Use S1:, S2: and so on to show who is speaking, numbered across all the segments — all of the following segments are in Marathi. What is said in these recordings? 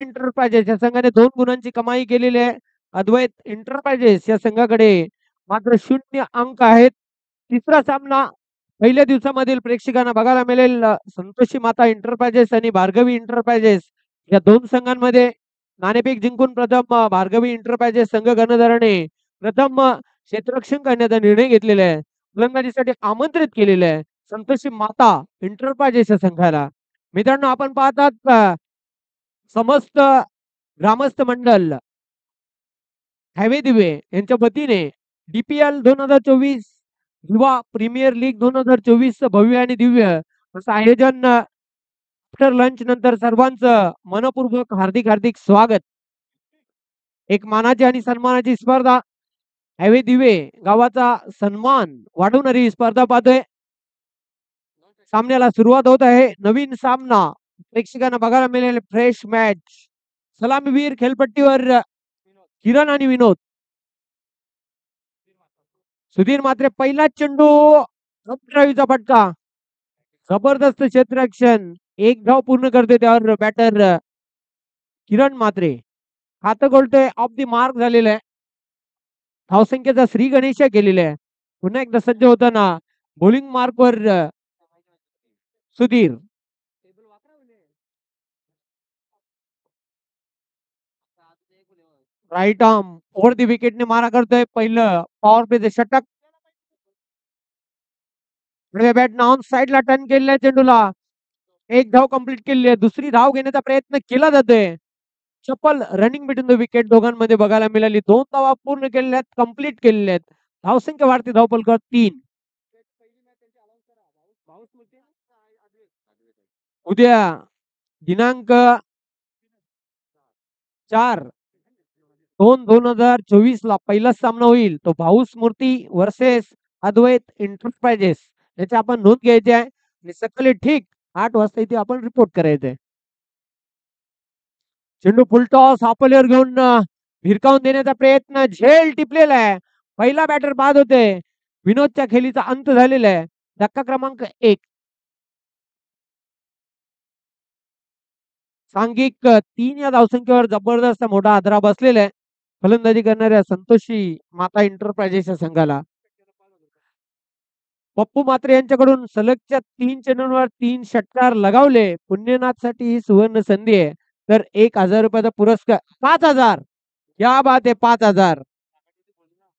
S1: एंटरप्राइजेस या संघाने 2 गुणांची कमाई केलेली आहे. अद्वैत एंटरप्राइजेस या संघाकडे मात्र 0 अंक आहेत. तिसरा सामना पहिल्या दिवसामधील प्रेक्षकांना बघायला मिळेल. संतोषी माता एंटरप्राइजेस आणि भार्गवी एंटरप्राइजेस या 2 संघांमध्ये नाणेफेक जिंकून प्रथम भार्गवी एंटरप्राइजेस संघ कर्णधाराने प्रथम क्षेत्ररक्षण करण्याचा निर्णय घेतलेला आहे. फलंदाजीसाठी आमंत्रित केलेलं आहे संतोषी माता एंटरप्राइजेस या संघाला. मित्रांनो, आपण पाहतात समस्त ग्रामस्थ मंडळ हॅवे दिवे यांच्या वतीने DPL 2024 युवा प्रीमियर लीग 2024 भव्य आणि दिव्य असं आयोजन आफ्टर लंच नंतर सर्वांचं मनपूर्वक हार्दिक हार्दिक स्वागत. एक मानाची आणि सन्मानाची स्पर्धा हॅवे दिवे गावाचा सन्मान वाढवणारी ही स्पर्धा पाहतोय. सामन्याला सुरुवात होत आहे. नवीन सामना प्रेक्षकांना बघायला मिळेल. Fresh match. सलामीवीर खेळपट्टीवर किरण आणि विनोद. सुधीर मात्रे पहिला चेंडू ड्राईव्हचा फटका. जबरदस्त क्षेत्ररक्षण. एक धाव पूर्ण करते त्यावर बॅटर किरण मात्रे. खातं गोलतोय ऑफ द मार्क झालेलं आहे. धावसंख्येचा श्री गणेश केलेला आहे. पुन्हा एकदा सज्ज होताना बॉलिंग मार्कवर Sudhir. Right arm over the विकेटने मारा करतोय. पहिलं पॉवर प्लेचं षटक. बॅट ऑन साईडला टर्न केलेल्या चेंडूला एक धाव कंप्लीट केली आहे. दुसरी धाव घेण्याचा प्रयत्न केला जातोय. चप्पल रनिंग बिटवीन द विकेट दोघांमध्ये बघायला मिळाली. 2 धावा पूर्ण केलेल्या आहेत, कंप्लीट केलेल्या आहेत. धावसंख्या वाढते. धावफलक 3. उद्या दिनांक 4/2/2024 ला पहिला सामना होईल. तो भाऊ स्मृती वर्सेस अद्वैत एंटरप्राइजेस याची आपण नोंद घ्यायची आहे आणि सकाळी ठीक 8 वाजता इथे आपण रिपोर्ट करायचंय. चेंडू फुलटॉस आपल्यावर घेऊन भिरकावून देण्याचा प्रयत्न. झेल टिपलेला आहे. पहिला बॅटर बाद होते. विनोदच्या खेळीचा अंत झालेला आहे. धक्का क्रमांक 1. सांघिक 3 या धावसंख्येवर जबरदस्त मोठा आदरा बसलेला आहे फलंदाजी करणाऱ्या संतोषी माता एंटरप्राइजेस या संघाला. पप्पू मात्रे यांच्याकडून सलगच्या 3 चेंडूंवर 3 षटकार लगावले. पुण्यनाथसाठी ही सुवर्ण संधी आहे. तर 1,000 रुपयाचा पुरस्कार. 5,000. क्या बात आहे. 5,000.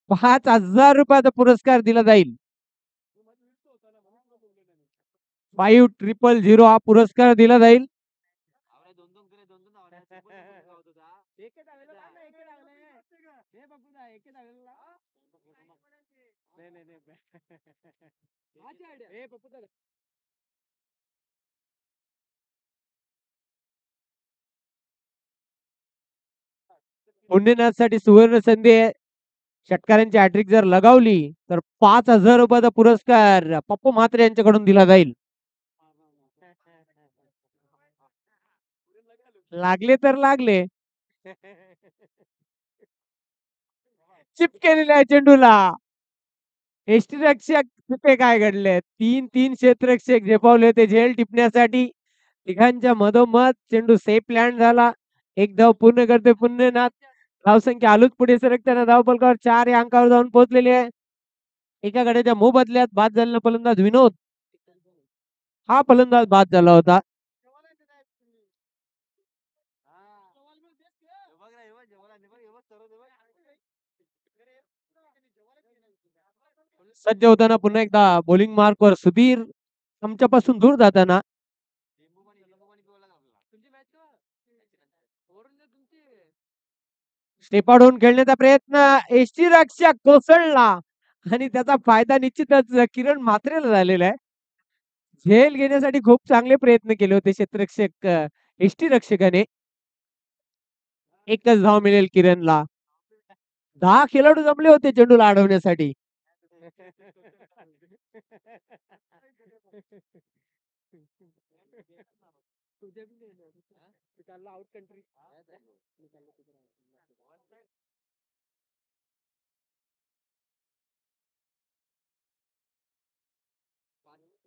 S1: 5,000 रुपयाचा पुरस्कार दिला जाईल. 5,000 हा पुरस्कार दिला जाईल. पुण्यनाथसाठी सुवर्ण संधी आहे. षटकारांची हॅट्रिक जर लगावली तर 5,000 रुपयाचा पुरस्कार पप्पू म्हात्रे यांच्याकडून दिला जाईल. लागले तर लागले. चिप केलेल्या आहे चेंडूला. यष्टीरक्षक तिथे काय घडले. 3 क्षेत्ररक्षक झेपावले होते झेल टिपण्यासाठी. तिघांच्या मधोमध चेंडू सेफ लँड झाला. एक धाव पूर्ण करते पुण्यनाथ. धावसंख्या आलूच पुढे सरकताना धावफलकावर 4 या अंकावर जाऊन पोहोचलेली आहे. एका गड्याच्या मोबदल्यात बाद झालेला फलंदाज विनोद. हा फलंदाज बाद झाला होता. सज्ज होताना पुन्हा एकदा बॉलिंग मार्कवर सुधीर. आमच्यापासून दूर जाताना स्टेपाडून खेळण्याचा प्रयत्न. यष्टीरक्षक कोसळला आणि त्याचा फायदा निश्चितच किरण म्हात्रेला झालेला आहे. झेल घेण्यासाठी खूप चांगले प्रयत्न केले होते क्षेत्ररक्षक यष्टीरक्षकाने. एकच धाव मिळेल किरणला. 10 खेळाडू जमले होते चेंडूला अडवण्यासाठी.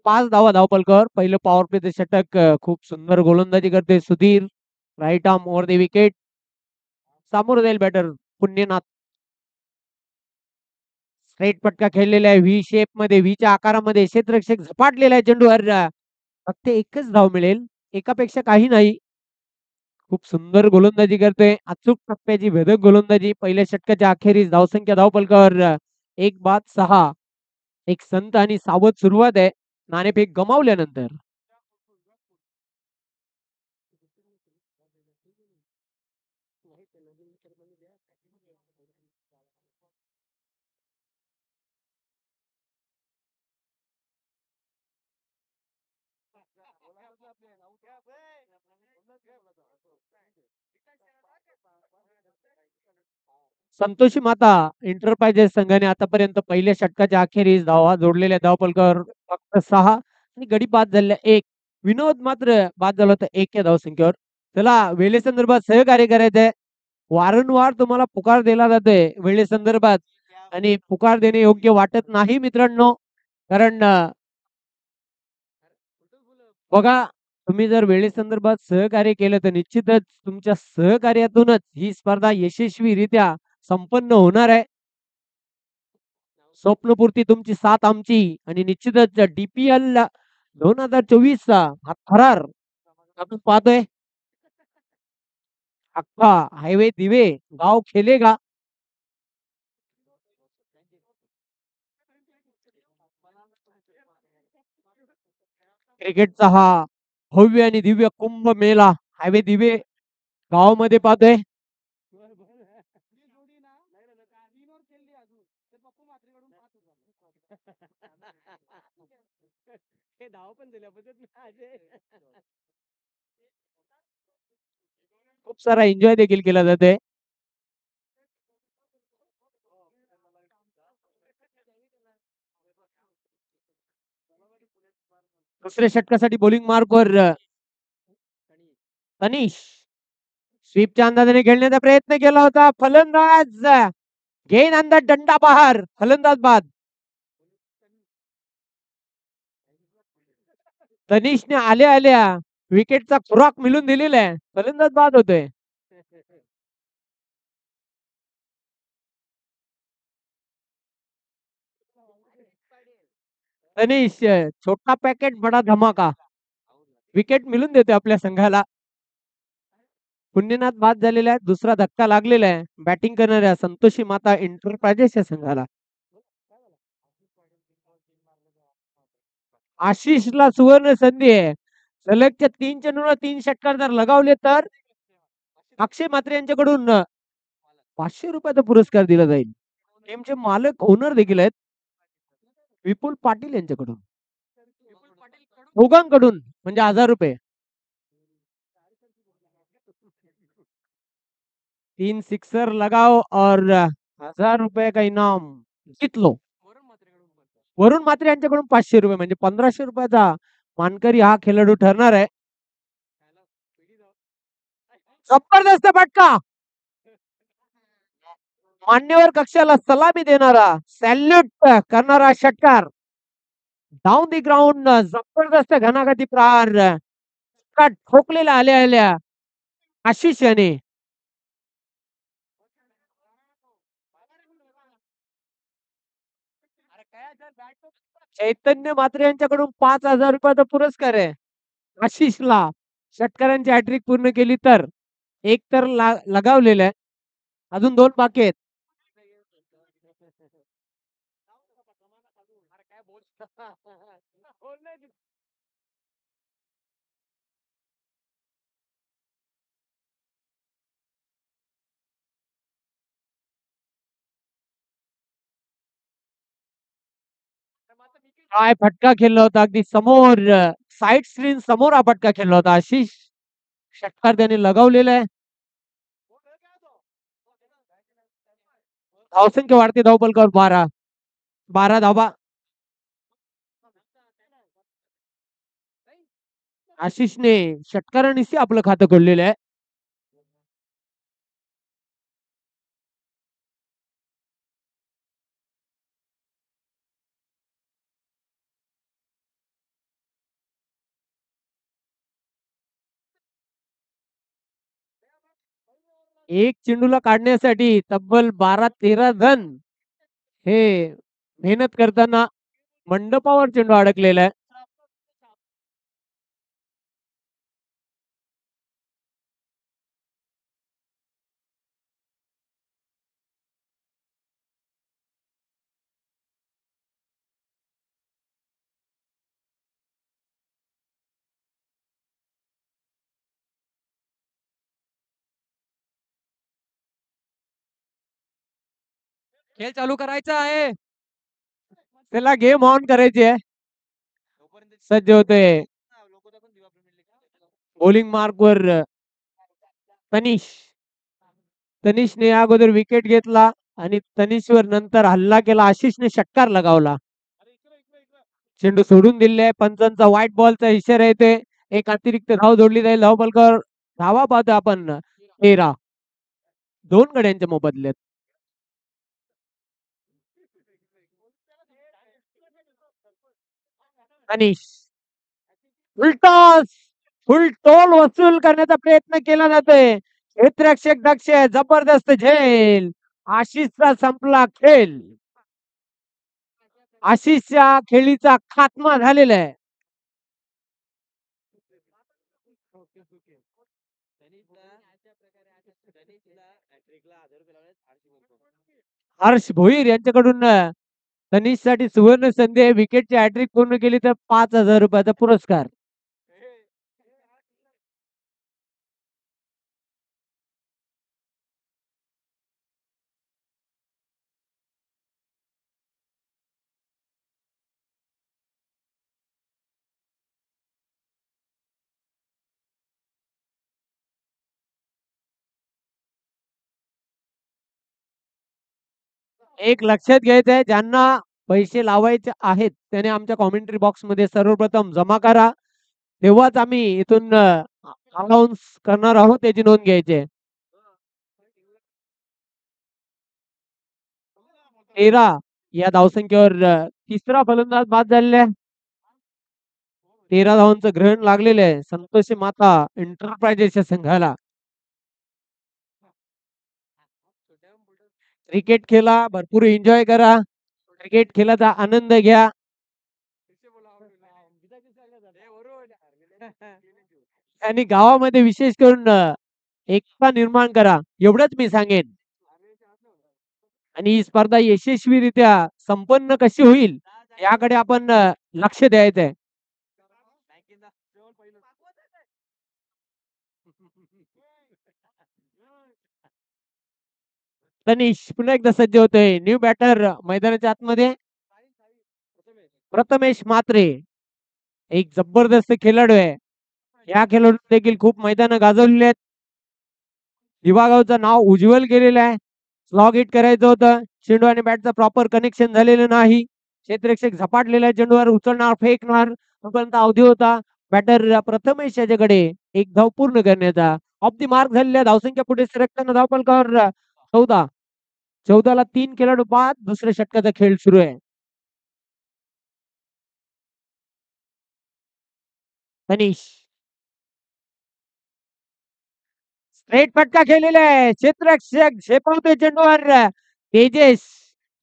S1: पाच धावा धावफलकावर. पहिलं पॉवर प्लेचं षटक. खूप सुंदर गोलंदाजी करते Sudhir. Right arm over the wicket. सामोरं जाईल बॅटर पुण्यनाथ. स्ट्रेट फटका खेळलेला आहे व्ही शेप मध्ये, व्हीच्या आकारामध्ये. क्षेत्ररक्षक झपाटलेला आहे चेंडूवर. फक्त एकच धाव मिळेल, एकापेक्षा काही नाही. खूप सुंदर गोलंदाजी करतोय, अचूक टप्प्याची भेदक गोलंदाजी. पहिल्या षटकाच्या अखेरीस धावसंख्या धावपलकावर 1 बाद 6. एक संत आणि सावध सुरुवात आहे नाणेफेक गमावल्यानंतर. संतोषी माता एंटरप्राइजेस संघाने आतापर्यंत पहिल्या षटकाच्या अखेरीस धावा जोडलेल्या धावपलकावर फक्त 6 आणि गडी बाद झालेल्या 1. विनोद मात्र बाद झाला होता 1 या धावसंख्येवर. त्याला वेळेसंदर्भात सहकार्य करायचंय. वारंवार तुम्हाला पुकार दिला जातोय वेळेसंदर्भात, आणि पुकार देणे योग्य वाटत नाही मित्रांनो. कारण बघा, तुम्ही जर वेळेसंदर्भात सहकार्य केलं तर निश्चितच तुमच्या सहकार्यातूनच ही स्पर्धा यशस्वीरित्या संपन्न होणार आहे. स्वप्नपूर्ती तुमची साथ आमची, आणि निश्चितच DPL 2024 चा हा थरार आपण पाहतोय. अख्खा हायवे दिवे गाव खेलेगा. क्रिकेटचा हा भव्य आणि दिव्य कुंभ मेला हायवे दिवे गावामध्ये पाहतोय. खूप सारा एन्जॉय देखील केला जातोय. दुसऱ्या षटकासाठी बॉलिंग मार्कवर तनिष स्वीपच्या अंदाजाने खेळण्याचा प्रयत्न केला होता. फलंदाज घेईन अंदाज, दंडा बहार, फलंदाज बाद. तनिषने आल्या आल्या विकेटचा खुराक मिळून दिलेला आहे, फलंदाज बाद होतोय. तनिष छोटा पॅकेट बडा धमाका, विकेट मिळून देतोय आपल्या संघाला. पुण्यनाथ बाद झालेला आहे, दुसरा धक्का लागलेला आहे बॅटिंग करणाऱ्या संतोषी माता एंटरप्राइजेस या संघाला. आशिषला सुवर्ण संधी आहे. सलगच्या 3 चेंडूला 3 षटकार जर लगावले तर अक्षय मात्रे यांच्याकडून ₹500 पुरस्कार दिला जाईल. टीमचे मालक ओनर देखील आहेत विपुल पाटील यांच्याकडून. दोघांकडून म्हणजे ₹1000. 3 सिक्सर लगाओ और ₹1000 का इनाम जीत लो. वरुण मात्रे यांच्याकडून ₹500 म्हणजे ₹1500 मानकरी हा खेळाडू ठरणार आहे. जबरदस्त फटका, मान्यवर कक्षाला सलामी देणारा, सॅल्यूट करणारा षटकार. डाऊन दी ग्राउंड जबरदस्त घणाघाती प्रहार ठोकलेला आल्या आल्या आशिष याने. चैतन्य मात्रे यांच्याकडून ₹5000 पुरस्कार आहे आशिषला. षटकारांची हॅट्रिक पूर्ण केली तर. एक तर लगावलेला आहे, अजून 2 बाकी आहेत. काय फटका खेळला होता अगदी समोर, साइड स्क्रीन समोर हा फटका खेळला होता आशिष. षटकार त्याने लगावलेला आहे. धावसंख्या वाढते धावपलकावर 12 धावा. आशिषने षटकारांनीच आपलं खातं खोललेलं आहे. एक चेंडूला काढण्यासाठी तब्बल 12-13 जण हे मेहनत करताना मंडपावर चेंडू अडकलेला आहे. खेळ चालू करायचा आहे. त्याला गेम ऑन करायची आहे. सज्ज होते बॉलिंग मार्क वर तनिष. तनिषने अगोदर विकेट घेतला आणि तनिषवर नंतर हल्ला केला. आशिषने षटकार लगावला. चेंडू सोडून दिले. पंचांचा व्हाईट बॉलचा इशारा येते. एक अतिरिक्त धाव जोडली जाईल. धाव बलकर धावा पाहतो आपण 13. 2 गड्यांच्या मोबदल्यात. तनिष फुलटॉस फुल टोल वसूल करण्याचा प्रयत्न केला जातोय. क्षेत्ररक्षक दक्ष जबरदस्त झेल. आशिषचा संपला खेळ. आशिषच्या खेळीचा खात्मा झालेला आहे. हर्ष भोईर यांच्याकडून तनिषसाठी सुवर्ण संधी आहे. विकेटची हॅट्रिक पूर्ण केली तर 5,000 रुपयाचा पुरस्कार. एक लक्षात घ्यायचं आहे, ज्यांना पैसे लावायचे आहेत त्याने आमच्या कॉमेंट्री बॉक्स मध्ये सर्वप्रथम जमा करा. तेव्हाच आम्ही इथून अनाऊन्स करणार आहोत. त्याची नोंद घ्यायची आहे. 13 या धावसंख्येवर तिसरा फलंदाज बाद झालेला आहे. 13 धावांचं ग्रहण लागलेलं आहे संतोषी माता एंटरप्राइजेसच्या संघाला. क्रिकेट खेळा, भरपूर एन्जॉय करा. क्रिकेट खेळाचा आनंद घ्या. आणि गावामध्ये विशेष करून एकता निर्माण करा, एवढंच मी सांगेन. आणि ही स्पर्धा यशस्वीरित्या संपन्न कशी होईल याकडे आपण लक्ष द्यायचं आहे. तनिष पुन्हा एकदा सज्ज होतोय. न्यू बॅटर मैदानाच्या आतमध्ये प्रथमेश म्हात्रे एक जबरदस्त खेळाडू आहे. या खेळाडू देखील खूप मैदान गाजवलेले आहेत. दिवागावचं नाव उज्ज्वल केलेलं आहे. स्लॉग हिट करायचं होतं. चेंडू आणि बॅटचं प्रॉपर कनेक्शन झालेलं नाही. क्षेत्ररक्षक झपाटलेल्या चेंडूवर उचलणार, फेकणार तोपर्यंत अवधी होता. बॅटर प्रथमेश याच्याकडे एक धाव पूर्ण करण्याचा. ऑफ दी मार्क झालेल्या धावसंख्या पुढे सरकताना धावफलकावर 14. 14ला 3 खेळाडू बाद. दुसऱ्या षटकाचा खेळ सुरू आहे. तनिष स्ट्रेट फटका खेळलेला आहे. क्षेत्ररक्षक झेपावतोय चेंडूवर. तेजेस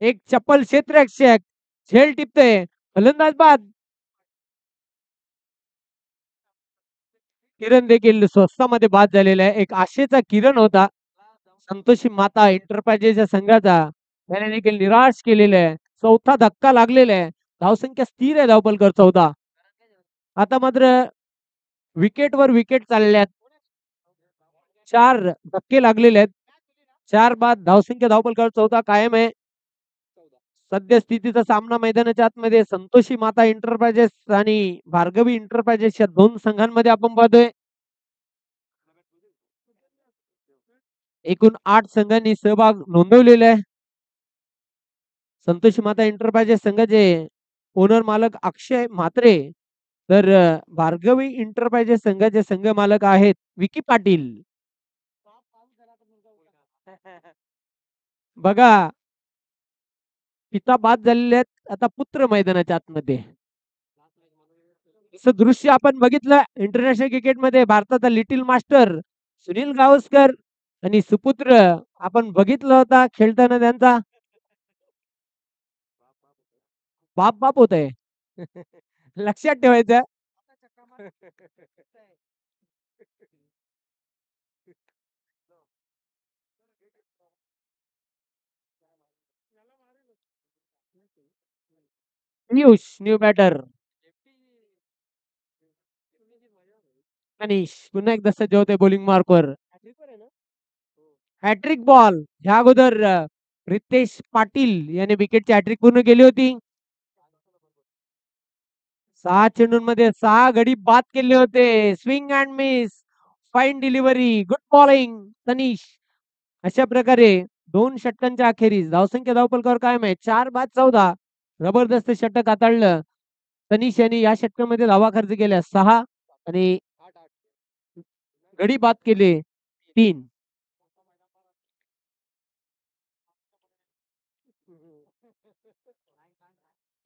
S1: एक चप्पल क्षेत्ररक्षक झेल टिपतोय. फलंदाज बाद. किरण देखील स्वस्तामध्ये बाद झालेला आहे. एक आशेचा किरण होता संतोषी माता एंटरप्राइजेसच्या संघाचा. त्याने देखील निराश केलेला आहे. चौथा धक्का लागलेला आहे. धावसंख्या स्थिर आहे धावपलकर 14. आता मात्र विकेटवर विकेट चालल्यात. 4 धक्के लागलेले आहेत. 4 बाद. धावसंख्या धावपलकर 14 कायम आहे. सद्यस्थितीचा सामना मैदानाच्या आतमध्ये संतोषी माता एंटरप्राइजेस आणि भार्गवी एंटरप्राइजेस या 2 संघांमध्ये आपण पाहतोय. एकूण 8 संघांनी सहभाग नोंदवलेला आहे. संतोषी माता एंटरप्राइजेस संघाचे ओनर मालक अक्षय म्हात्रे, तर भार्गवी एंटरप्राइजेस संघाचे संघ मालक आहेत विकी पाटील. बघा पिता बाद झालेले आहेत. आता पुत्र मैदानाच्या आतमध्ये. असं दृश्य आपण बघितलं इंटरनॅशनल क्रिकेटमध्ये भारताचा लिटिल मास्टर सुनील गावस्कर आणि सुपुत्र आपण बघितलं होता खेळताना त्यांचा बाप बाप होत आहे. लक्षात ठेवायचं. पियुष न्यू बॅटर अनिश पुन्हा एकदा सज्ज होते बॉलिंग मार्कवर. हॅट्रिक बॉल ह्या अगोदर रितेश पाटील याने विकेटची हॅट्रिक पूर्ण केली होती. 6 चेंडूंमध्ये 6 गडी बाद केले होते. Swing and miss, fine delivery, good bowling Tanish. अशा प्रकारे 2 षटकांच्या अखेरीस धावसंख्या धावपलकावर कायम आहे. 4 बाद 14. जबरदस्त षटक हाताळलं. तनिष यांनी या षटकामध्ये धावा खर्च केल्या 6 आणि गडी बाद केले 3.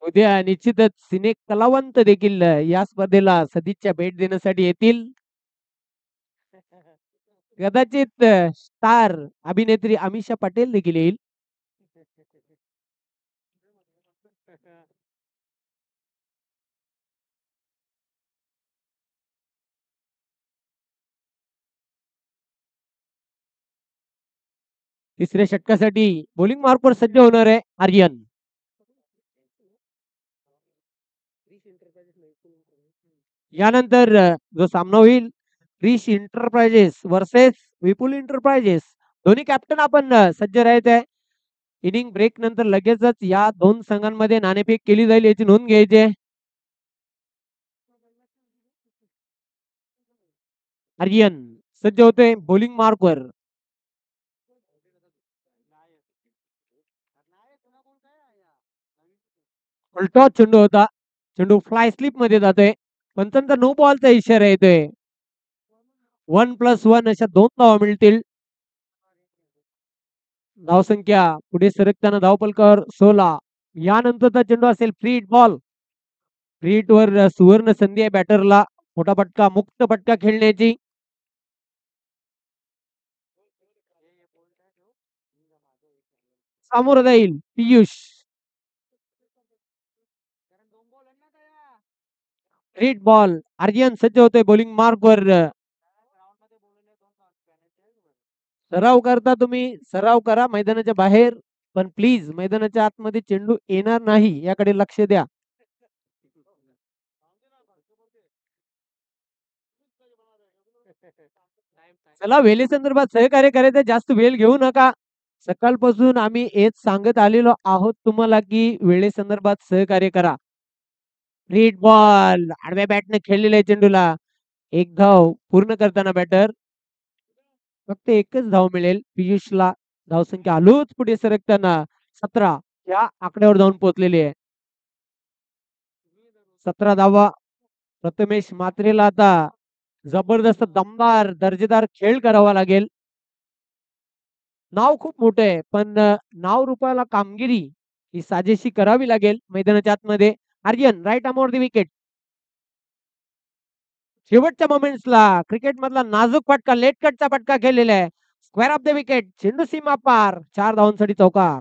S1: उद्या निश्चितच सिने कलावंत देखील या स्पर्धेला सदिच्छा भेट देण्यासाठी येतील. कदाचित स्टार अभिनेत्री अमिषा पटेल देखील येईल. तिसऱ्या षटकासाठी बॉलिंग मार्कवर सज्ज होणार आहे आर्यन. यानंतर जो सामना होईल क्रिश इंटरप्राइजेस वर्सेस विपुल इंटरप्राइजेस. दोन्ही कॅप्टन आपण सज्ज राहायचं आहे. इनिंग ब्रेक नंतर लगेचच या 2 संघांमध्ये नाणेफेक केली जाईल याची नोंद घ्यायची आहे. आर्यन सज्ज होते बॉलिंग मार्कवर. उलटा चेंडू होता. चेंडू फ्लाय स्लिप मध्ये जातोय. पंचांचा नो बॉलचा इशारा येतोय. 1+1 अशा 2 धावा मिळतील. धावसंख्या पुढे सरकताना धावपलकावर 16. यानंतरचा चेंडू असेल free hit ball. Free hit वर सुवर्ण संधी आहे बॅटरला. मोठा फटका मुक्त फटका खेळण्याची. सामोरं जाईल Piyush. Free hit ball. Aryan सज्ज होतोय बॉलिंग मार्कवर. सराव करता तुम्ही सराव करा मैदानाच्या बाहेर. पण प्लीज मैदानाच्या आतमध्ये चेंडू येणार नाही याकडे लक्ष द्या. चला वेळे संदर्भात सहकार्य करायचं जास्त वेळ घेऊ नका. सकाळपासून आम्ही हेच सांगत आलेलो आहोत तुम्हाला की वेळे संदर्भात सहकार्य करा. रेड बॉल आडव्या बॅटने खेळलेल्या चेंडूला एक धाव पूर्ण करताना बॅटर फक्त एकच धाव मिळेल पियुषला. धावसंख्या आलोच पुढे सरकताना 17 या आकड्यावर जाऊन पोहोचलेली आहे. 17 धावा. प्रथमेश मात्रेला आता जबरदस्त दमदार दर्जेदार खेळ करावा लागेल. नाव खूप मोठं आहे पण नाव रूपाला कामगिरी ही साजेशी करावी लागेल मैदानाच्या आतमध्ये. Aryan right arm the wicket. शेवटच्या मोमेंट्सला क्रिकेट मधला नाजूक फटका लेट कटचा फटका खेळलेला आहे. स्क्वेअर ऑफ द विकेट चेंडू सीमा पार 4 धावांसाठी चौकार.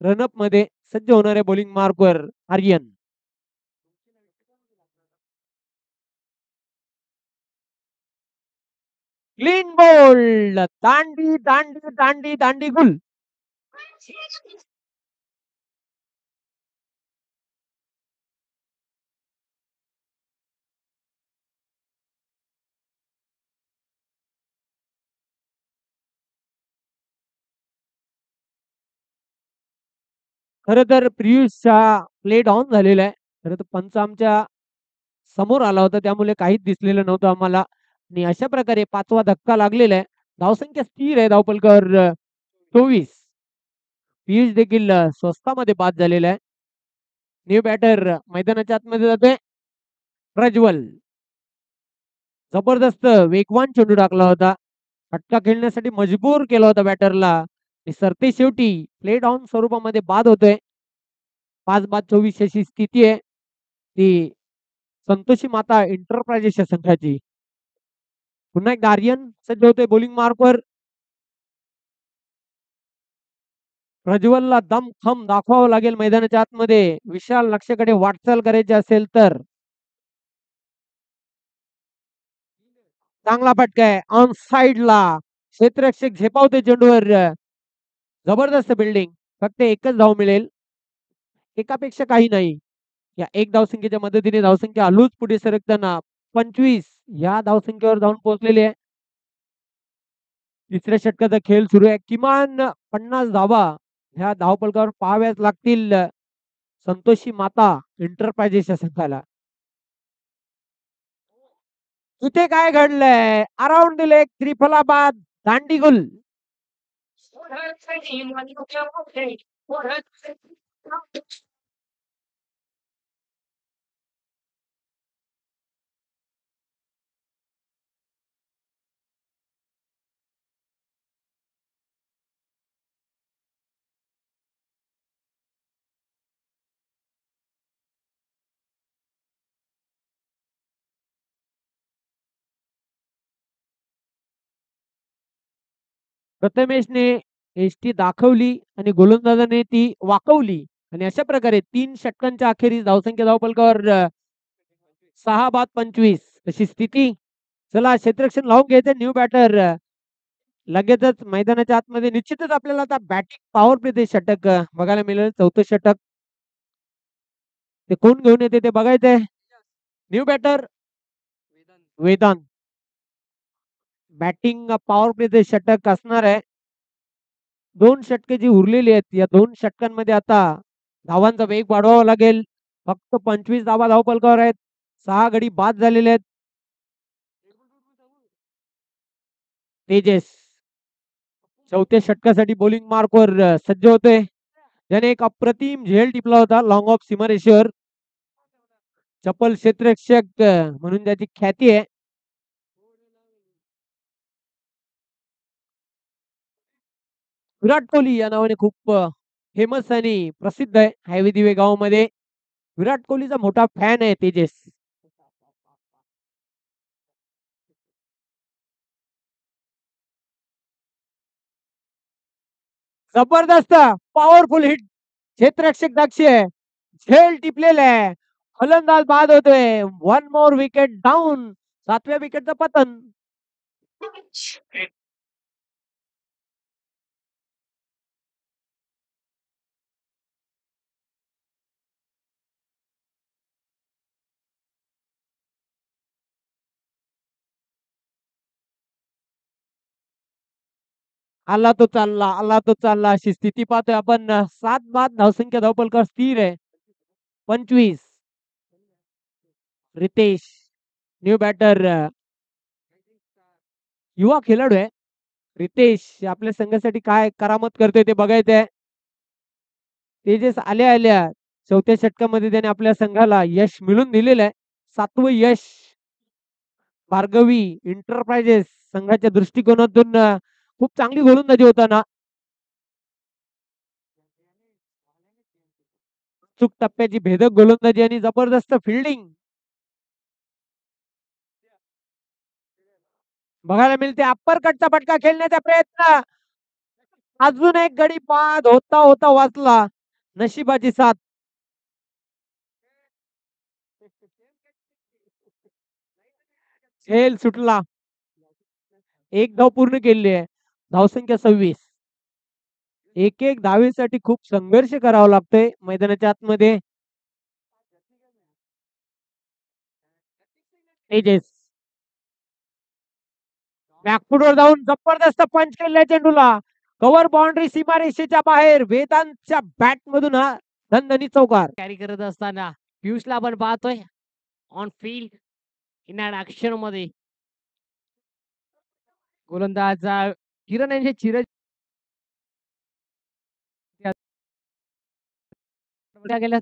S1: रनअप मध्ये सज्ज होणाऱ्या बॉलिंग मार्कवर आर्यन. क्लीन बोल्ड, दांडी दांडी दांडी दांडी गुल. खरं तर पियुषचा प्ले डाऊन झालेला आहे. खरं तर पंच आमच्या समोर आला होता त्यामुळे काहीच दिसलेलं नव्हतं आम्हाला आणि अशा प्रकारे पाचवा धक्का लागलेला आहे. धावसंख्या स्थिर आहे धावपलकर 24. पियुष देखील स्वस्तामध्ये बाद झालेला आहे. न्यू बॅटर मैदानाच्या आतमध्ये जाते प्रज्वल. जबरदस्त वेगवान चेंडू टाकला होता. फटका खेळण्यासाठी मजबूर केला होता बॅटरला. सरते शेवटी प्ले डाऊन स्वरूपामध्ये बाद होतोय. 5-24 अशी स्थिती आहे ती संतोषी माता एंटरप्राइजेसच्या संघाची. पुन्हा एकदा आर्यन सज्ज होतोय बॉलिंग मार्कवर. प्रज्वलला दमखम दाखवावं लागेल मैदानाच्या आतमध्ये विशाल लक्ष्याकडे वाटचाल करायची असेल तर. चांगला फटका आहे ऑन साइडला. क्षेत्ररक्षक झेपावते चेंडूवर. जबरदस्त बिल्डिंग. फक्त एकच धाव मिळेल. एकापेक्षा काही नाही. या एक धावसंख्येच्या मदतीने धावसंख्या हलूच पुढे सरकताना 25 या धावसंख्येवर जाऊन पोहोचलेली आहे. तिसऱ्या षटकाचा खेळ सुरू आहे. किमान 50 धावा ह्या धावपलकावर पाहाव्याच लागतील संतोषी माता एंटरप्राइजेसच्या संघाला. इथे काय घडलंय? अराउंड द लेग त्रिफलाबाद दांडीगुल. प्रथमेशने एसटी दाखवली आणि गोलंदाजाने ती वाकवली आणि अशा प्रकारे 3 षटकांच्या अखेरीस धावसंख्या धावपलकावर 6-25 अशी स्थिती. चला क्षेत्ररक्षण लावून घ्यायचं न्यू बॅटर. लगेचच मैदानाच्या आतमध्ये निश्चितच आपल्याला आता बॅटिंग पॉवर प्ले ते षटक बघायला मिळेल. चौथं षटक ते कोण घेऊन येते ते बघायचंय. New batter Vedant. Batting power play ते षटक असणार आहे. 2 षटके जी उरलेली आहेत या 2 षटकांमध्ये आता धावांचा वेग वाढवावा लागेल. फक्त 25 धावा धावपलकावर आहेत. 6 गडी बाद झालेले आहेत. तेजस चौथ्या षटकासाठी बॉलिंग मार्कवर सज्ज होते. त्याने एक अप्रतिम झेल टिपला होता लॉंग ऑफ सीमारेषेवर. चपल क्षेत्ररक्षक म्हणून त्याची ख्याती आहे. विराट कोहली या नावाने खूप फेमस आणि प्रसिद्ध आहे हायवे दिवे गावामध्ये. विराट कोहलीचा मोठा फॅन आहे तेजस. जबरदस्त पॉवरफुल हिट. क्षेत्ररक्षक दक्ष आहे. झेल टिपलेला आहे. फलंदाज बाद होतोय. 1 मोर विकेट डाऊन. 7व्या विकेटचं पतन. आला तो चालला, आला तो चालला अशी स्थिती पाहतोय आपण. 7 बाद धावसंख्या धावपलकावर स्थिर आहे. 25. रितेश न्यू बॅटर युवा खेळाडू आहे. रितेश आपल्या संघासाठी काय करामत करतोय ते बघायचंय. तेजस आल्या आल्या चौथ्या षटकामध्ये त्याने आपल्या संघाला यश मिळवून दिलेलं आहे. 7वं यश भार्गवी एंटरप्राइजेस संघाच्या दृष्टिकोनातून खूप चांगली गोलंदाजी होताना. चूक टप्प्याची भेदक गोलंदाजी आणि जबरदस्त फिल्डिंग बघायला मिळते. अप्पर कटचा फटका खेळण्याचा प्रयत्न. अजून एक गडी बाद होता होता वाचला. नशिबाची साथ. झेल सुटला. एक धाव पूर्ण केलेली आहे. धावसंख्या 26. एक एक धावेसाठी खूप संघर्ष करावा लागतोय मैदानाच्या आतमध्ये. तेजेस बॅकफुटवर जाऊन जबरदस्त पंच केलाय चेंडूला. कव्हर बाउंड्री सीमारेषेच्या बाहेर. वेदांतच्या बॅट मधून हा धनधनी चौकार.
S2: कॅरी करत असताना पियुषला आपण पाहतोय ऑन फील्ड इन ऍक्शन मध्ये. गोलंदाज किरण यांचे चिर गेल्या.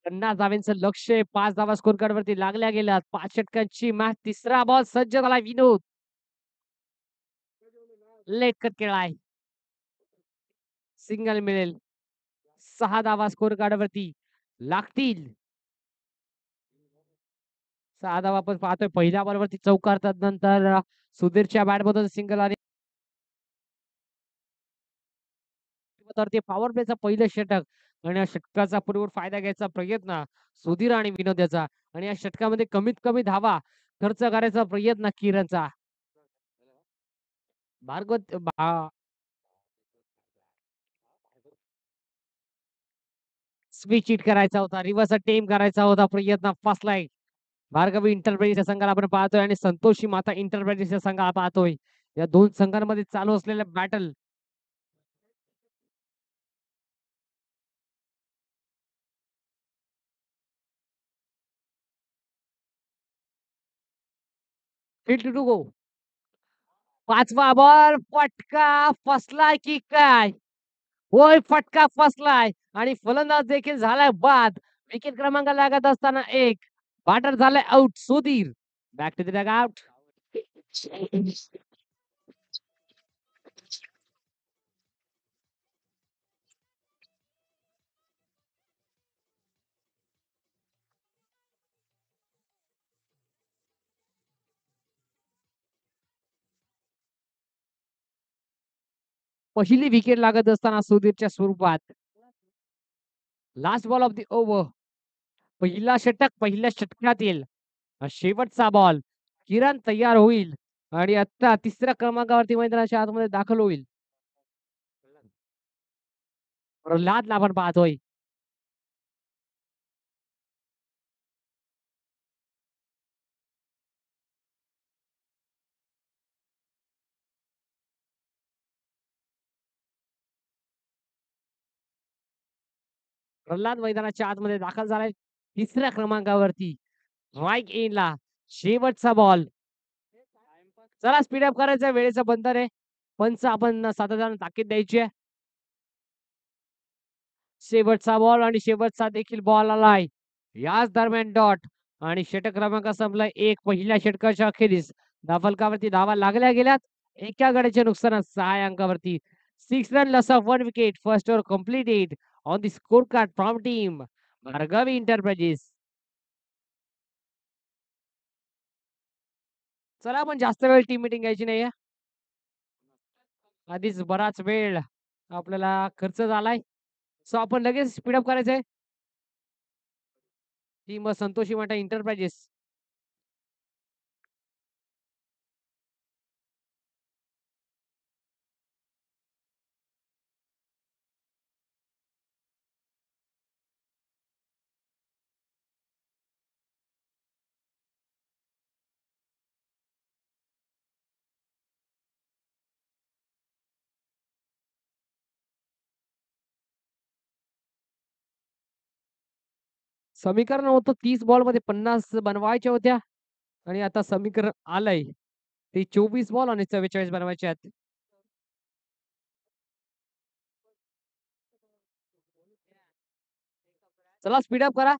S2: पन्नास धावांचं लक्ष 5 धावा स्कोर कार्ड वरती लागल्या गेल्यात. 5 षटकांची मॅच. तिसरा बॉल सज्ज झाला. विनोद लेट कट केलाय. सिंगल मिळेल. 6 धावा स्कोर कार्ड वरती लागतील. 6 धावा आपण पाहतोय. पहिल्या बॉल वरती चौकार. नंतर सुधीरच्या बॅट मधून सिंगल आणि तर ते पॉवर प्लेचा पहिलं षटक आणि या षटकाचा पुरेपूर फायदा घ्यायचा प्रयत्न सुधीर आणि विनोद याचा. आणि या षटकामध्ये कमीत कमी धावा खर्च करायचा प्रयत्न किरणचा. भार्गव स्विच हिट करायचा होता. रिव्हर्स टेम करायचा होता. प्रयत्न फसलाय. भार्गवी इंटरप्राइजेसच्या संघाला आपण पाहतोय आणि संतोषी माता इंटरप्राइजेसच्या संघाला पाहतोय. या दोन संघांमध्ये चालू असलेल्या बॅटल. Hit to go. 5वा बॉल. फटका फसलाय की काय? होय, फटका फसलाय आणि फलंदाज देखील झालाय बाद. विकेट क्रमांक लागत असताना एक बॅटर झालाय out. Sudhir back to the dugout. पहिली विकेट लागत असताना सुधीरच्या स्वरूपात. Last ball of the over. पहिला षटक. पहिल्या षटकातील शेवटचा बॉल. किरण तयार होईल आणि आता तिसऱ्या क्रमांकावरती मैदानाच्या आतमध्ये दाखल होईल. प्रल्हादला आपण पाहतोय. प्रल्हाद मैदानाच्या आतमध्ये दाखल झालाय तिसऱ्या क्रमांकावरती. राईट एंडला शेवटचा बॉल. चला स्पीडअप करायचं. वेळेचं बंधन आहे. पंच आपण साधारण ताकीद द्यायची आहे. शेवटचा बॉल आणि शेवटचा देखील बॉल आलाय. याच दरम्यान डॉट आणि षटक क्रमांक संपलाय एक. पहिल्या षटकाच्या अखेरीस धावफलकावरती धावा लागल्या गेल्यात. एका गड्याच्या नुकसानात 6 अंकावरती. 6 run loss of 1 wicket. First over completed on the score card from team Bhargavi enterprises. चला आपण जास्त वेळ टीम मीटिंग घ्यायची नाहीये. आधीच बराच वेळ आपल्याला खर्च झालाय. सो आपण लगेच स्पीडअप करायचंय. टीम संतोषी माटा इंटरप्राइजेस. समीकरण होतं 30 बॉल मध्ये 50 बनवायच्या होत्या आणि आता समीकरण आलंय ते 24 बॉल आणि 44 बनवायचे आहेत. चला स्पीडअप करा.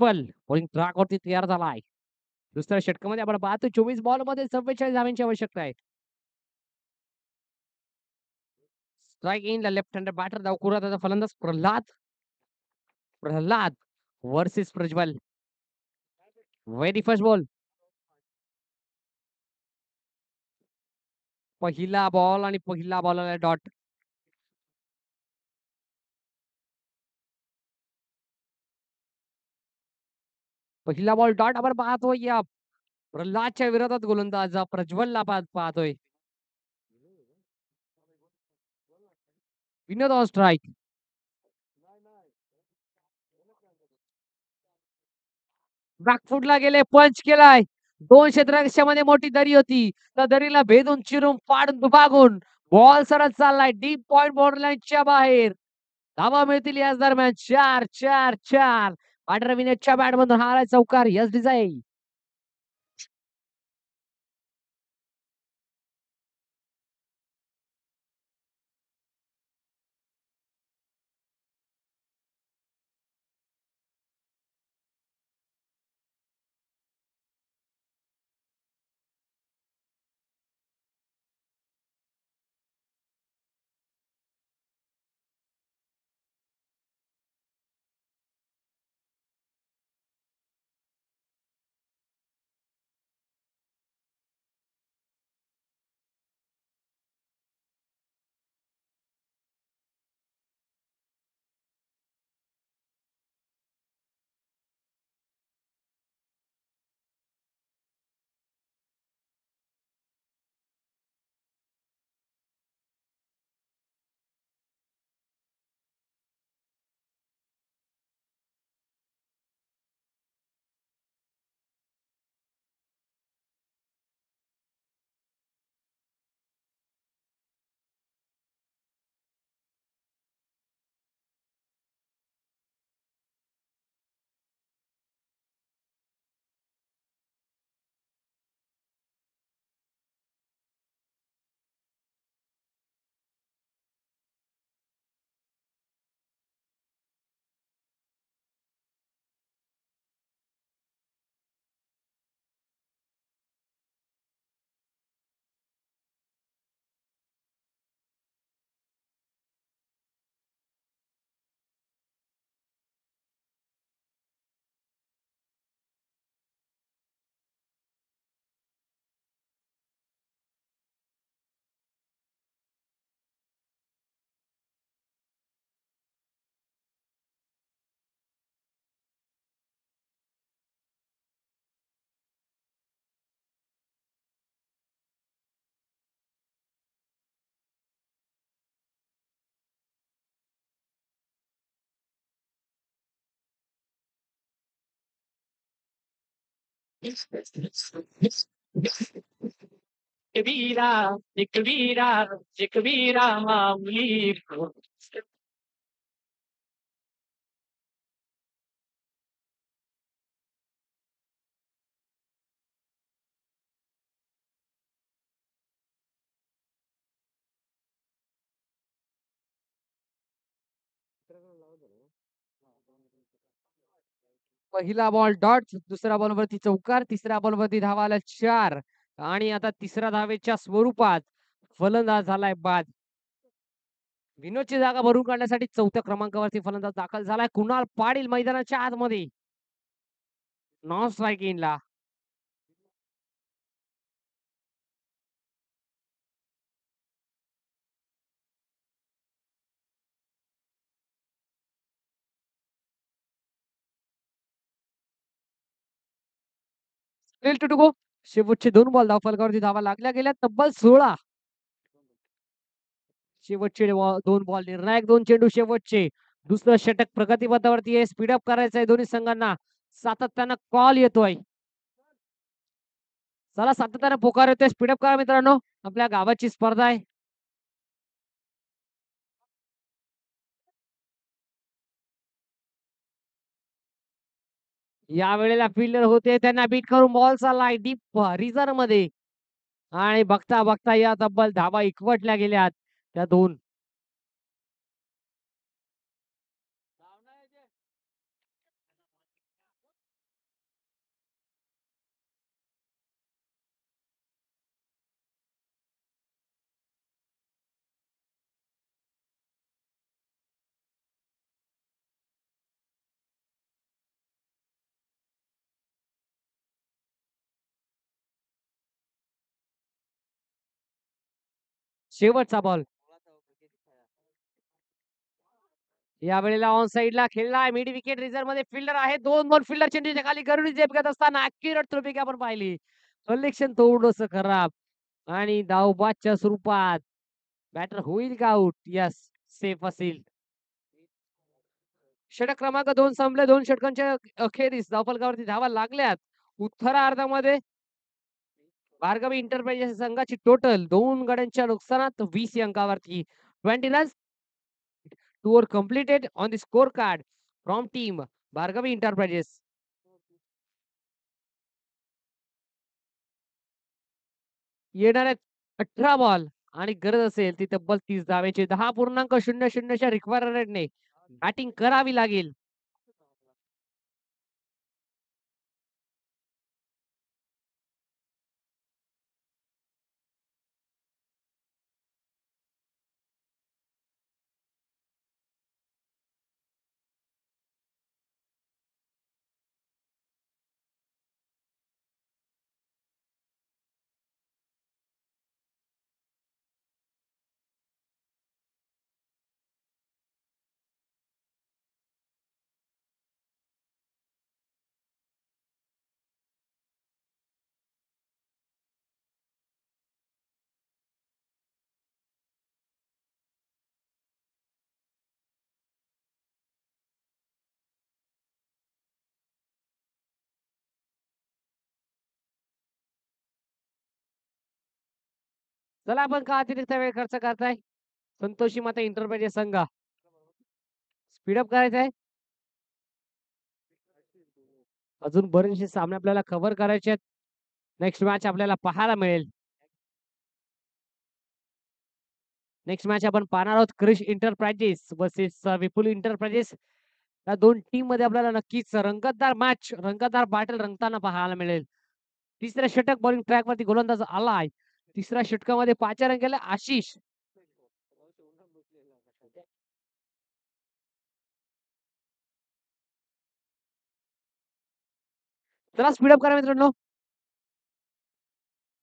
S2: प्रज्वल बॉलिंग ट्रॅक वरती तयार झालाय. दुसऱ्या षटकामध्ये आपण पाहतो 24 बॉल मध्ये 44 धावांची आवश्यकता आहे. Strike in the left hander batter धावकुरा त्याचा फलंदाज Pralhad versus Prajwal. Very first ball. पहिला बॉल आणि पहिला बॉलला डॉट. पहिला बॉल डॉट आपण पाहतोय या प्रल्हादच्या विरोधात गोलंदाज प्रज्वलला पाहतोय. विनोद ऑन स्ट्राइक. बॅकफुटला गेले, पंच केलाय. 2 क्षेत्ररक्षामध्ये मोठी दरी होती. त्या दरीला भेदून चिरून पाडून दुभागून बॉल सरळ चाललाय डीप पॉइंट बॉर्डरलाईनच्या बाहेर. धावा मिळतील याच दरम्यान 4-4-4. पांढऱ्या विनेटच्या बॅटमधून हा आलाय चौकार. Yes design. कबीरा कबीरा कबीरा माऊली. पहिला बॉल डॉट. दुसऱ्या बॉलवरती चौकार. तिसऱ्या बॉलवरती धावा आल्या 4. आणि आता तिसऱ्या धावेच्या स्वरूपात फलंदाज झालाय बाद. विनोदची जागा भरून काढण्यासाठी 4थ्या क्रमांकावरती फलंदाज दाखल झालाय. कुणाल पाटील मैदानाच्या आतमध्ये नॉन स्ट्राइक इनला. To go. शेवटचे 2 बॉल धावफलकावरती धावा लागल्या गेल्या तब्बल 16. शेवटचे 2 बॉल निर्णायक 2 चेंडू शेवटचे. दुसरं षटक प्रगतीपथावरती आहे. स्पीडअप करायचंय दोन्ही संघांना. सातत्यानं कॉल येतोय. चला सातत्यानं पुकार येतोय. स्पीडअप करा मित्रांनो. आपल्या गावाची स्पर्धा आहे. या वेळेला फिल्डर होते त्यांना बीट करून बॉल चाललाय डीप रिझर्व मध्ये. आणि बघता बघता या तब्बल धावा एकवटल्या गेल्यात त्या 2. शेवटचा बॉल. या वेळेला ऑन साइडला खेळलाय. मिड विकेट रिझर्व्ह मध्ये फिल्डर आहे. 2 फिल्डर चेंडूच्या खाली गरुडी झेप घेत असताना अॅक्युरेट थ्रोपिक आपण पाहिली. कलेक्शन थोडंसं खराब आणि धावबादच्या स्वरूपात बॅटर होईल का आउट? यस, सेफ असेल. षटक क्रमांक 2 संपले. 2 षटकांच्या अखेरीस धावफलकावरती धावा लागल्यात. उत्तरार्धामध्ये भार्गवी एंटरप्राइजेस संघाची total 2 गड्यांच्या नुकसानात 20 अंकावरती 20 runs tour completed on the scorecard from team Bhargavi Enterprises. येणाऱ्या 18 बॉल आणि गरज असेल ती तब्बल 30 धावेची 10.00च्या रिक्वायरमेंटने बॅटिंग करावी लागेल. चला आपण का अतिरिक्त वेळ खर्च करताय? संतोषी माता एंटरप्राइजेस संघ स्पीडअप करायचा आहे. अजून बरेचसे सामने आपल्याला कव्हर करायचे आहेत. नेक्स्ट मॅच आपल्याला पाहायला मिळेल. नेक्स्ट मॅच आपण पाहणार आहोत क्रिश एंटरप्राइजेस वर्सेस विपुल एंटरप्राइजेस. या दोन टीम मध्ये आपल्याला नक्कीच रंगतदार मॅच, रंगतदार बॅटल रंगताना पाहायला मिळेल. तिसऱ्या षटक बॉलिंग ट्रॅक वरती गोलंदाज आलाय. तिसऱ्या षटकामध्ये 5 रन केले आशिष. चला स्पीडअप करा मित्रांनो.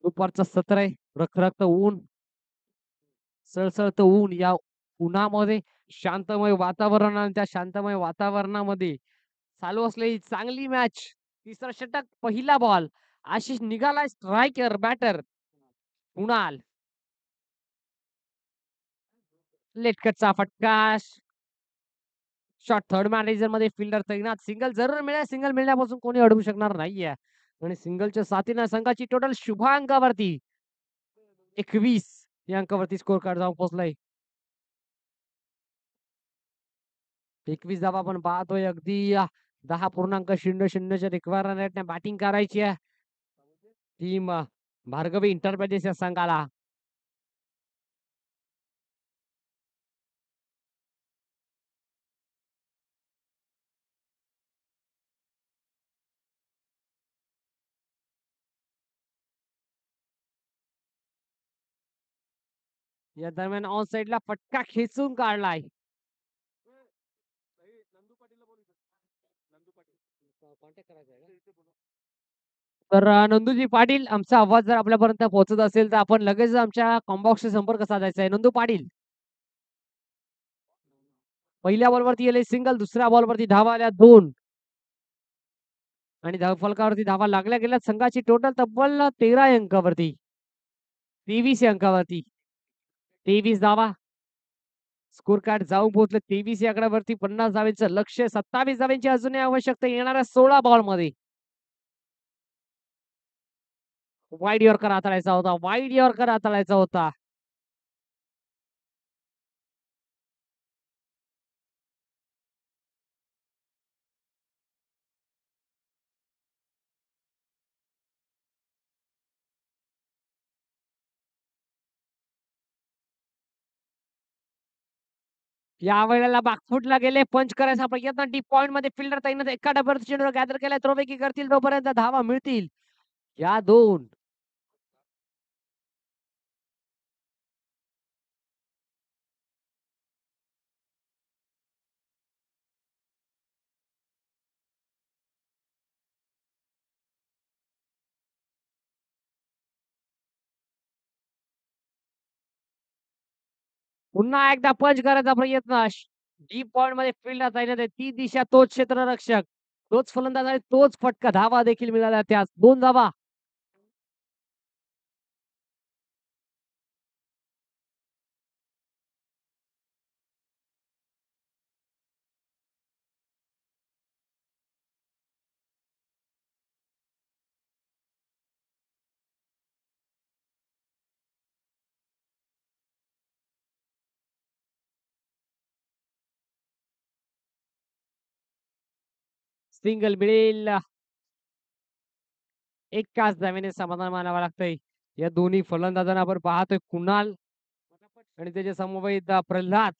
S2: दुपारचं सत्र आहे. रखरखत ऊन, सळसळतं ऊन. या उन्हामध्ये शांतमय वातावरण आणि त्या शांतमय वातावरणामध्ये चालू असलेली चांगली मॅच. तिसरा षटक, पहिला बॉल. आशिष निघालाय स्ट्रायकर बॅटर कुणाल. लेटकटचा फटका. शॉट थर्ड मॅनेजर मध्ये फिल्डर तैनात. सिंगल जरूर मिळेल. सिंगल मिळण्यापासून कोणी अडवू शकणार नाहीये. आणि सिंगलच्या साथीने संघाची टोटल शुभ अंकावरती 21 या अंकावरती स्कोर कार्ड जाऊन पोहोचलाय. 21 धावा आपण पाहतोय. अगदी 10.00च्या रिक्वायरमेंटने बॅटिंग करायची आहे टीम भार्गवी एंटरप्राइजेस या संघाला. या दरम्यान ऑन साइडला फटका खेचून काढलाय. तर नंदूजी पाटील, आमचा आवाज जर आपल्यापर्यंत पोहोचत असेल तर आपण लगेच आमच्या कॉम्बॉक्सशी संपर्क साधायचा आहे. नंदू पाटील, पहिल्या बॉलवरती गेले सिंगल, दुसऱ्या बॉलवरती धावा आल्या 2 आणि फलकावरती धावा लागल्या गेल्या. संघाची टोटल तब्बल 13 अंकावरती 23 अंकावरती 23 धावा स्कोर कार्ड जाऊन पोहोचले. 23 या आकड्यावरती 50 धावेचं लक्ष्य. 27 धावेची अजूनही आवश्यकता येणाऱ्या 16 बॉल मध्ये. वाईड यॉर्कर हाताळायचा होता. वाईड यॉर्कर हाताळायचा होता. या वेळेला बाकफुटला गेले. पंच करायचा प्रयत्न. डीप पॉइंट मध्ये फिल्डर तैनात. एका डबल चेंडूवर गॅदर केलाय. थ्रोबेकी करतील तोपर्यंत धावा मिळतील या 2. पुन्हा एकदा पंच करायचा प्रयत्न. डीप पॉइंट मध्ये फील्डला जायला ते ती दिशा तोच क्षेत्ररक्षक, तोच फलंदाज आणि तोच फटका. धावा देखील मिळाल्या त्यास 2 धावा. सिंगल मिळेल. एकाच धावेने समाधान मानावं लागतंय. या दोन्ही फलंदाजांना आपण पाहतोय कुणाल आणि त्याच्या समवेत प्रल्हाद.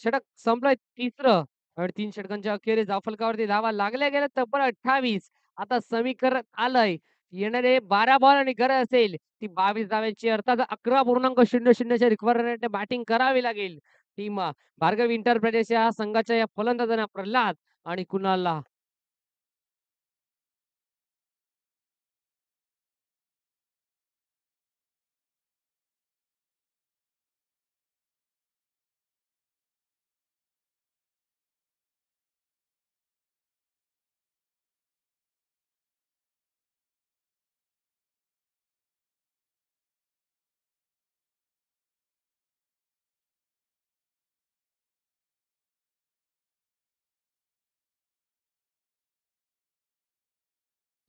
S2: षटक संपलंय तिसरं आणि 3 षटकांच्या अखेरीस धावफलकावरती धावा लागल्या गेल्या तब्बल 28. आता समीकरण आलंय. येणारे 12 बॉल आणि गरज असेल ती 22 धाव्यांची, अर्थात 11.00 च्या रिक्वायरमेंट बॅटिंग करावी लागेल टीम भार्गव इंटरप्राइजेस या संघाच्या या फलंदाजांना प्रल्हाद आणि कुणालला.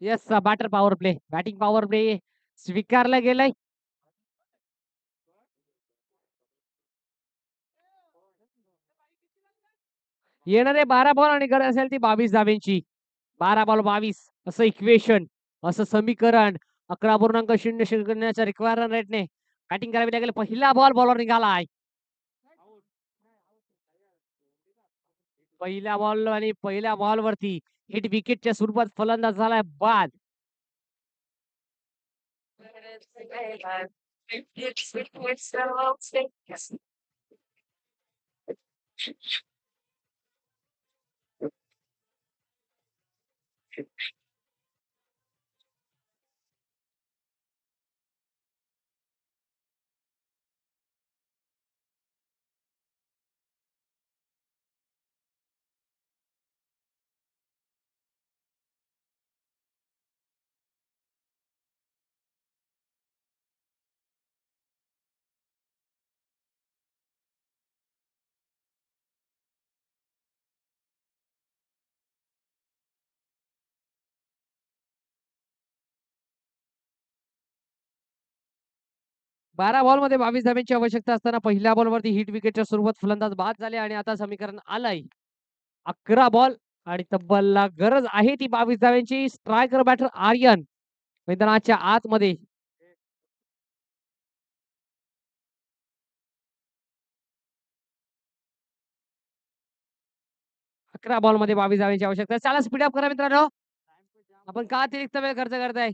S2: Yes, batter power play, batting power play स्वीकारला गेलाय. येणारे 12 बॉल आणि गरज असेल ती 22 धाव्यांची. 12 बॉल 22 असं इक्वेशन, असं समीकरण. 11.00 च्या रिक्वायरमेंटने बॅटिंग करावी लागेल. पहिला बॉल बॉलर निघालाय. पहिल्या बॉल आणि पहिल्या बॉल वरती हिट विकेटच्या स्वरूपात फलंदाज झालाय बाद. बारा बॉल मध्ये 22 धाब्यांची आवश्यकता असताना पहिल्या बॉलवरती हिट विकेटच्या स्वरूपात फलंदाज बाद झाले आणि आता समीकरण आलंय 11 बॉल आणि तब्बल गरज आहे ती 22 धाव्यांची. स्ट्रायकर बॅटर आर्यन मैदानाच्या आतमध्ये. 11 बॉल मध्ये 22 धाव्यांची आवश्यकता. चला स्पीड अप करा मित्रांनो. आपण का अतिरिक्त वेळ खर्च करताय?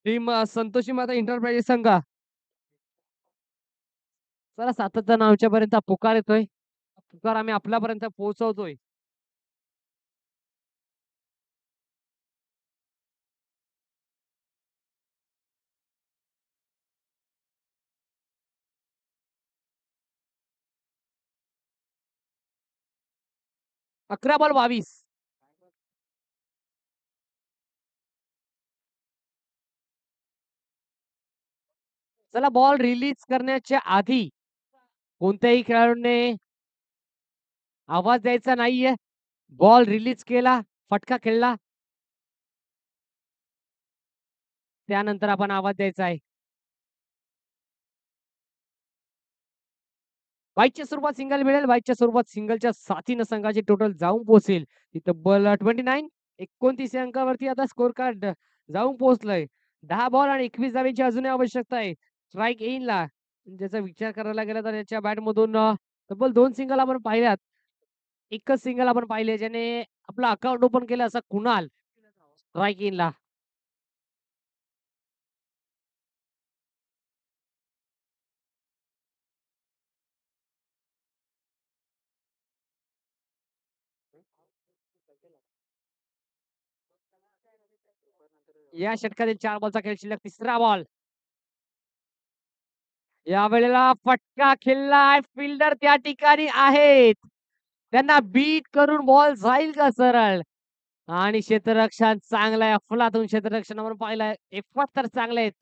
S2: टीम संतोषी माता इंटरप्राइजेस संघ. चला सातत्यानं आमच्यापर्यंत पुकार येतोय. पुकार आम्ही आपल्यापर्यंत पोहोचवतोय. 11 बॉल 22. चला बॉल रिलीज करण्याच्या आधी कोणत्याही खेळाडूने आवाज द्यायचा नाहीये. बॉल रिलीज केला, फटका खेळला, त्यानंतर आपण आवाज द्यायचा आहे. बाईकच्या स्वरूपात सिंगल मिळेल. बाईकच्या स्वरूपात सिंगलच्या साथीनं संघाची टोटल जाऊन पोहोचेल तब्बल 29. 29 अंकावरती आता स्कोर कार्ड जाऊन पोहोचलंय. 10 बॉल आणि 21 धावेची अजूनही आवश्यकता आहे स्ट्राईक येईनला. ज्याचा विचार करायला गेला तर याच्या बॅट मधून तब्बल 2 सिंगल आपण पाहिल्यात. एकच सिंगल आपण पाहिले ज्याने आपला अकाउंट ओपन केलं असा कुणाल स्ट्राईक इनला. या षटकातील 4 बॉलचा खेळ शिल्लक. तिसरा बॉल यावेळेला फटका खेळलाय. फिल्डर त्या ठिकाणी आहेत. त्यांना बीट करून बॉल जाईल का सरळ? आणि क्षेत्ररक्षण चांगलं आहे. अफलातून क्षेत्ररक्षणावर पाहिलाय. एफर्ट तर चांगले आहेत.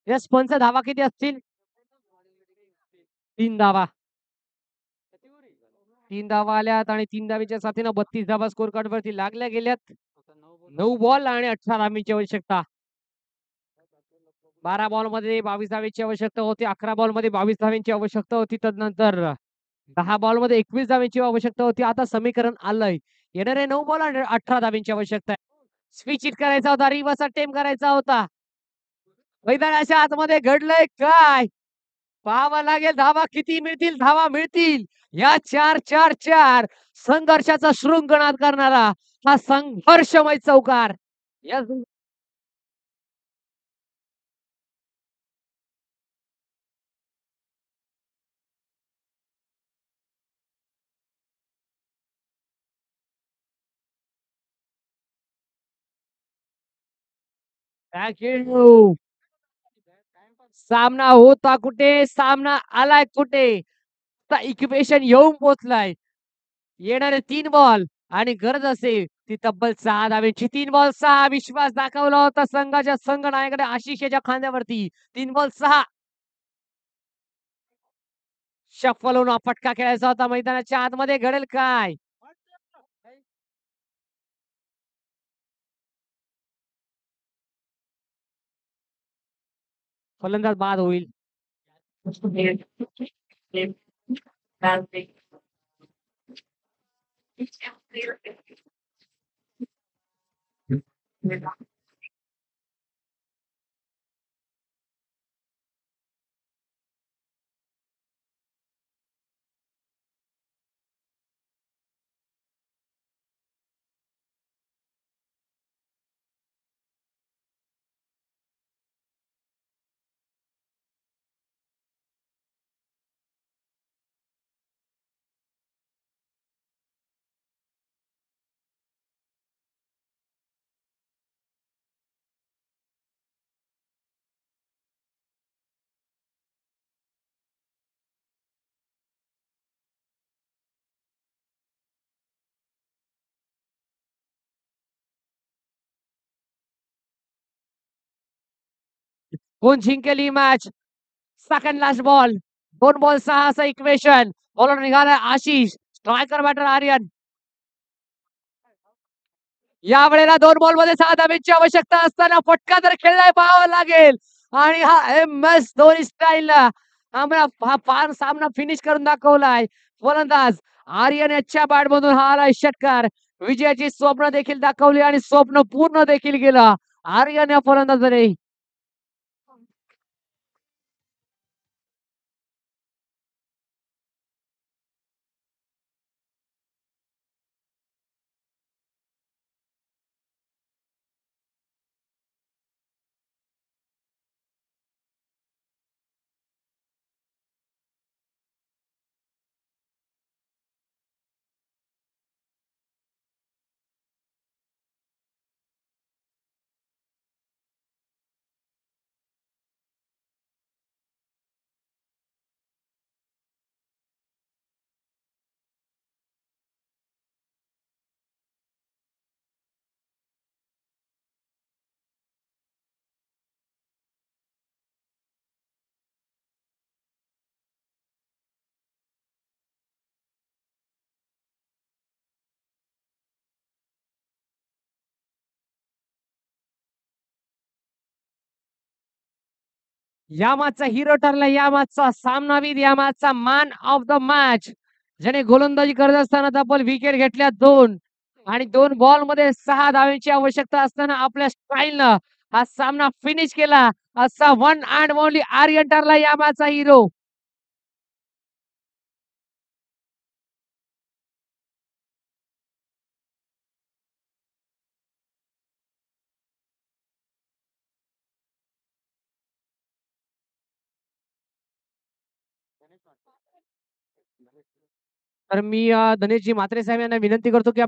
S2: यश पंच धावा किती असतील? 3 धावा. 3 धावा आल्यात आणि 3 धावेच्या साथीनं 32 धावा स्कोर कार्ड वरती लागल्या गेल्यात. 9 बॉल आणि 18 धावांची आवश्यकता. 12 बॉलमध्ये 22 धावेची आवश्यकता होती. 11 बॉलमध्ये 22 धावांची आवश्यकता होती. तदनंतर 10 बॉलमध्ये 21 धावांची आवश्यकता होती. आता समीकरण आलंय. येणारे 9 बॉल आणि 18 धावांची आवश्यकता आहे. स्विच हिट करायचा होता. रिव्हर्स अटेम्प्ट करायचा होता. मैदानाच्या आतमध्ये घडलंय काय? पाहावं लागेल धावा किती मिळतील, धावा मिळतील. या 4-4-4 संघर्षाचा शृंखनाद करणारा हा संघर्षमय चौकार. या थँक यू. सामना होता कुठे? सामना आलाय कुठे? आता इक्वेशन येऊन पोहोचलाय. येणारे 3 बॉल आणि गरज असेल ती तब्बल 6 धावेची. 3 बॉल 6 विश्वास दाखवला होता संघाच्या संघनायकाने आशिष याच्या खांद्यावरती. 3 बॉल 6. शफल होऊन फटका खेळायचा होता. मैदानाच्या आतमध्ये घडेल काय? फलंदाज बाद होईल. कोण जिंकेल ही match? Second last ball. 2 ball 6 असं इक्वेशन. बॉलर निघालाय आशिष. Striker batter Aryan. यावेळेला 2 बॉलमध्ये 6 धावेची आवश्यकता असताना फटका तर खेळलाय पाहावं लागेल. आणि हा एम.एस धोनी स्टाईलला हा पार सामना फिनिश करून दाखवलाय. फलंदाज आर्यन याच्या बॅटमधून हा आलाय षटकार. विजयाची स्वप्न देखील दाखवली आणि स्वप्न पूर्ण देखील केलं आर्यन या फलंदाजाने. यामाचा हिरो ठरला. यामाचा सामनावीर. यामाचा मॅन ऑफ द मॅच. ज्याने गोलंदाजी करत असताना तब्बल विकेट घेतल्या 2 आणि 2 बॉल मध्ये 6 धावांची आवश्यकता असताना आपल्या स्टाईलनं हा सामना फिनिश केला. असा वन अँड ओनली आर्यन ठरला यामाचा हिरो. तर मी धनेशजी म्हात्रे साहेब यांना विनंती करतो की